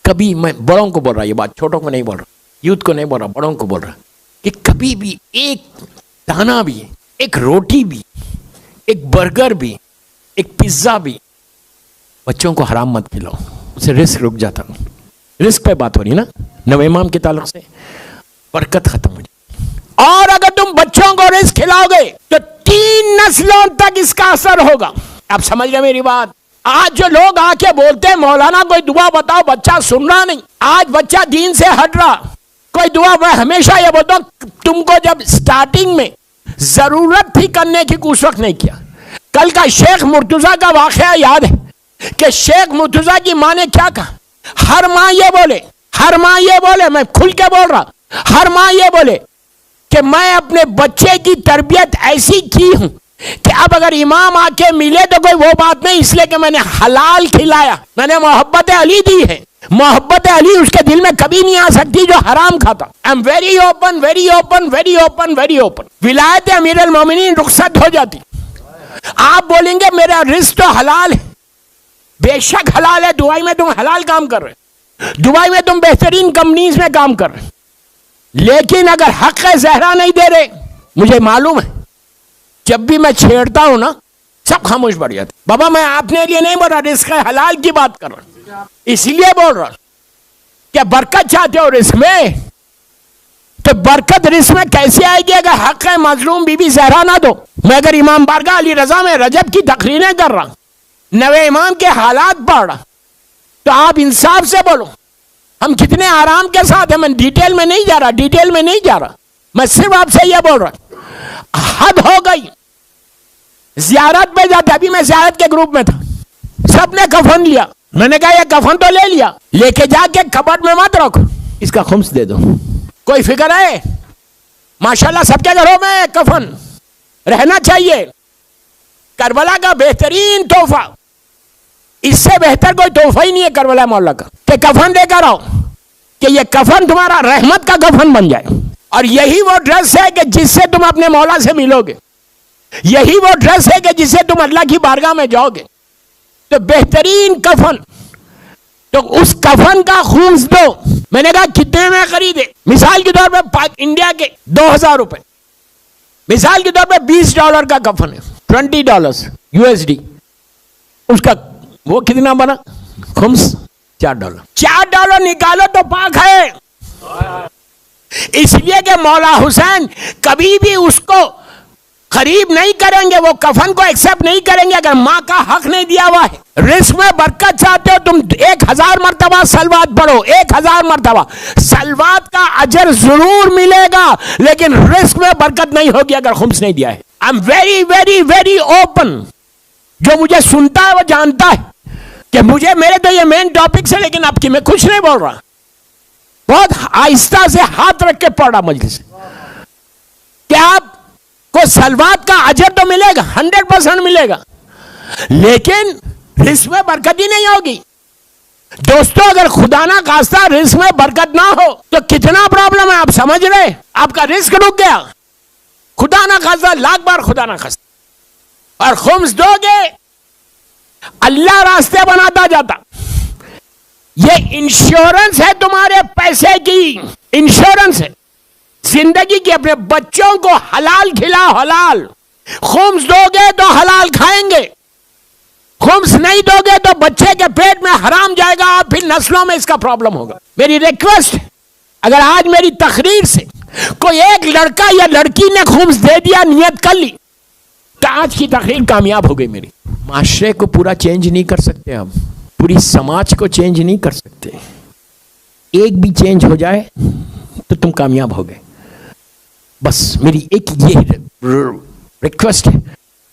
कभी, मैं बड़ों को बोल रहा, ये बात छोटों को नहीं बोल रहा, यूथ को नहीं बोल रहा, बड़ों को बोल रहा, कि कभी भी एक दाना भी, एक रोटी भी, एक बर्गर भी, एक पिज्जा भी बच्चों को हराम मत खिलाओ, उससे रिस्क रुक जाता। रिस्क पे बात हो रही ना नवे इमाम के ताल्लुक से, बरकत खत्म हो जाए। और अगर तुम बच्चों को रिस्क खिलाओगे तो 3 नस्लों तक इसका असर होगा। आप समझ रहे मेरी बात? आज जो लोग आके बोलते हैं मौलाना कोई दुआ बताओ, बच्चा सुन रहा नहीं, आज बच्चा दीन से हट रहा, कोई दुआ। मैं हमेशा ये बोलता हूं, तुमको जब स्टार्टिंग में जरूरत थी करने की, उस वक्त नहीं किया। कल का शेख मुर्तजा का वाकया याद है कि शेख मुर्तजा की माँ ने क्या कहा? हर माँ ये बोले, हर माँ ये बोले, मैं खुल के बोल रहा, हर माँ ये बोले कि मैं अपने बच्चे की तरबियत ऐसी की हूं कि अब अगर इमाम आके मिले तो कोई वो बात नहीं, इसलिए कि मैंने हलाल खिलाया, मैंने मोहब्बत अली दी है। मोहब्बत अली उसके दिल में कभी नहीं आ सकती जो हराम खाता। I am very open, very open, very open, very open. विलायत अमीर अल मोमिनीन रुखसत हो जाती। आप बोलेंगे मेरा रिस्क तो हलाल है, बेशक हलाल है। दुबई में तुम हलाल काम कर रहे, दुबई में तुम बेहतरीन कंपनीज में काम कर रहे, लेकिन अगर हक ज़हरा नहीं दे रहे, मुझे मालूम है जब भी मैं छेड़ता हूं ना सब खामोश पड़ जाते। बाबा मैं आपने लिए नहीं बोल रहा, रिस्क हलाल की बात कर रहा, इसलिए बोल रहा क्या बरकत चाहते हो रिस्क में, तो बरकत रिस्क में कैसे आएगी अगर हक है मजलूम बीबी ज़हरा ना दो। मैं अगर इमाम बारगाह अली रजा में रजब की तकरीरें कर रहा, नवे इमाम के हालात पढ़ रहा, तो आप इंसाफ से बोलो हम कितने आराम के साथ हैं। मैं डिटेल में नहीं जा रहा, डिटेल में नहीं जा रहा, मैं सिर्फ आपसे यह बोल रहा हद हो गई। ज़ियारत पे जाते, अभी मैं ज़ियारत के ग्रुप में था, सबने कफन लिया, मैंने कहा ये कफन तो ले लिया, लेके जाके कबर्ड में मत रखो, इसका खुम्स दे दो। कोई फिक्र है? माशाल्लाह सबके घरों में कफन रहना चाहिए। करबला का बेहतरीन तोहफा, इससे बेहतर कोई तोहफा ही नहीं है करबला मौला का, कि कफन देकर आओ, कि ये कफन तुम्हारा रहमत का कफन बन जाए। और यही वो ड्रेस है कि जिससे तुम अपने मौला से मिलोगे, यही वो ड्रेस है कि जिससे तुम अल्लाह की बारगाह में जाओगे। तो बेहतरीन कफन, तो उस कफन का खून दो। मैंने कहा कितने में खरीदे? मिसाल के तौर पर इंडिया के 2000 रुपए, मिसाल के तौर पर $20 का कफन है, $20 USD, उसका वो कितना बना? खुम्स $4। $4 निकालो तो पाक है। इसलिए कि मौला हुसैन कभी भी उसको करीब नहीं करेंगे, वो कफन को एक्सेप्ट नहीं करेंगे अगर माँ का हक नहीं दिया हुआ है। रिस्क में बरकत चाहते हो तुम 1000 मरतबा सलवात पढ़ो, 1000 मरतबा सलवात का अजर जरूर मिलेगा, लेकिन रिस्क में बरकत नहीं होगी अगर खुम्स नहीं दिया है। I am very very very open. जो मुझे सुनता है वो जानता है कि मुझे, मेरे तो ये मेन टॉपिक है, लेकिन आपकी मैं कुछ नहीं बोल रहा, बहुत आहिस्ता से हाथ रख के पढ़ रहा मजलिस। क्या आपको सलवात का अजर तो मिलेगा, 100% मिलेगा, लेकिन रिस्क में बरकत ही नहीं होगी। दोस्तों अगर खुदा ना खास्ता रिस्क में बरकत ना हो तो कितना प्रॉब्लम है, आप समझ रहे? आपका रिस्क रुक गया, खुदा ना खास्ता, लाख बार खुदा ना खास्ता। और खुम्स दोगे अल्लाह रास्ते बनाता जाता। ये इंश्योरेंस है तुम्हारे पैसे की, इंश्योरेंस है जिंदगी की। अपने बच्चों को हलाल खिलाओ, हलाल। खुम्स दोगे तो हलाल खाएंगे, खुम्स नहीं दोगे तो बच्चे के पेट में हराम जाएगा और फिर नस्लों में इसका प्रॉब्लम होगा। मेरी रिक्वेस्ट है, अगर आज मेरी तकरीर से कोई एक लड़का या लड़की ने खुम्स दे दिया, नियत कर ली, तो आज की तकरीर कामयाब हो गई मेरी। माशरे को पूरा चेंज नहीं कर सकते हम, पूरी समाज को चेंज नहीं कर सकते, एक भी चेंज हो जाए तो तुम कामयाब हो गए। बस मेरी एक ये रिक्वेस्ट है,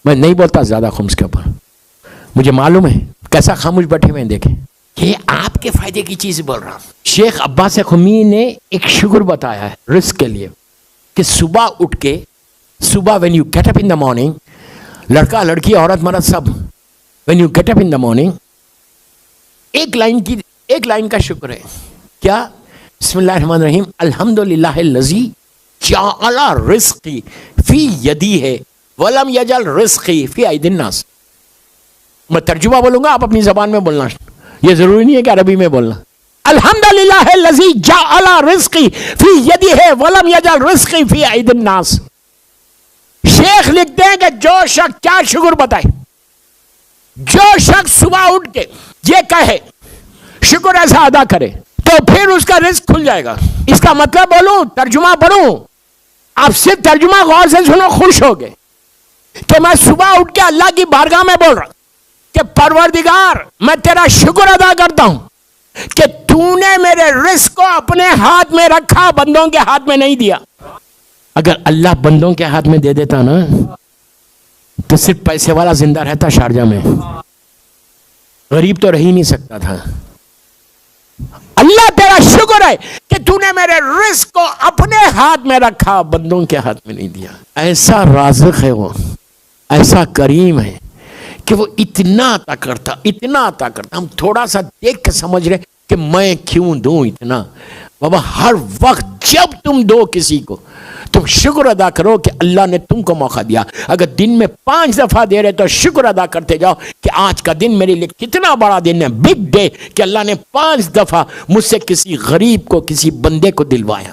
मैं नहीं बोलता ज्यादा खुम्स के ऊपर, मुझे मालूम है कैसा खामोश बैठे हुए देखें, ये आपके फायदे की चीज बोल रहा हूं। शेख अब्बास खुमी ने एक शुक्र बताया है रिस्क के लिए कि सुबह उठ के, सुबह when you get up in the morning, लड़का लड़की औरत मर्द सब, when you get up in the morning, एक लाइन का शुक्र है। क्या? बिस्मिल्लाहिर्रहमानिर्रहीम, अल्हम्दुलिल्लाहिल्लज़ी जअला रिज़्क़ी फी यदी है वलम यजल रिज़्क़ी फी अयदिन नास। मैं तर्जुमा बोलूंगा, आप अपनी जबान में बोलना, ये जरूरी नहीं है कि अरबी में बोलना। अल्हम्दुलिल्लाह लज़ी जअला रिज़्क़ी फी यदिही वलम यजअल रिज़्क़ी फी अयदिन नास। शेख लिखते हैं कि जो शख्स, क्या शुक्र बताए, जो शख्स सुबह उठ के ये कहे शुक्र ऐसा अदा करे तो फिर उसका रिस्क खुल जाएगा। इसका मतलब बोलूं, तर्जुमा पढ़ूं, आप सिर्फ तर्जुमा गौर से सुनो, खुश हो गए कि मैं सुबह उठ के अल्लाह की बारगाह में बोल रहा कि परवरदिगार मैं तेरा शुक्र अदा करता हूं कि तूने मेरे रिस्क को अपने हाथ में रखा, बंदों के हाथ में नहीं दिया। अगर अल्लाह बंदों के हाथ में दे देता ना तो सिर्फ पैसे वाला जिंदा रहता शारजा में, गरीब तो रह ही नहीं सकता था। अल्लाह तेरा शुक्र है कि तूने मेरे रिस्क को अपने हाथ में रखा, बंदों के हाथ में नहीं दिया। ऐसा राज़िक़ है वो, ऐसा करीम है कि वो इतना अता करता, इतना अता करता। हम थोड़ा सा देख के समझ रहे कि मैं क्यों दूं इतना। बाबा हर वक्त जब तुम दो किसी को, तुम शुक्र अदा करो कि अल्लाह ने तुमको मौका दिया। अगर दिन में 5 दफा दे रहे तो शुक्र अदा करते जाओ कि आज का दिन मेरे लिए कितना बड़ा दिन है, बिग डे, कि अल्लाह ने 5 दफा मुझसे किसी गरीब को, किसी बंदे को दिलवाया।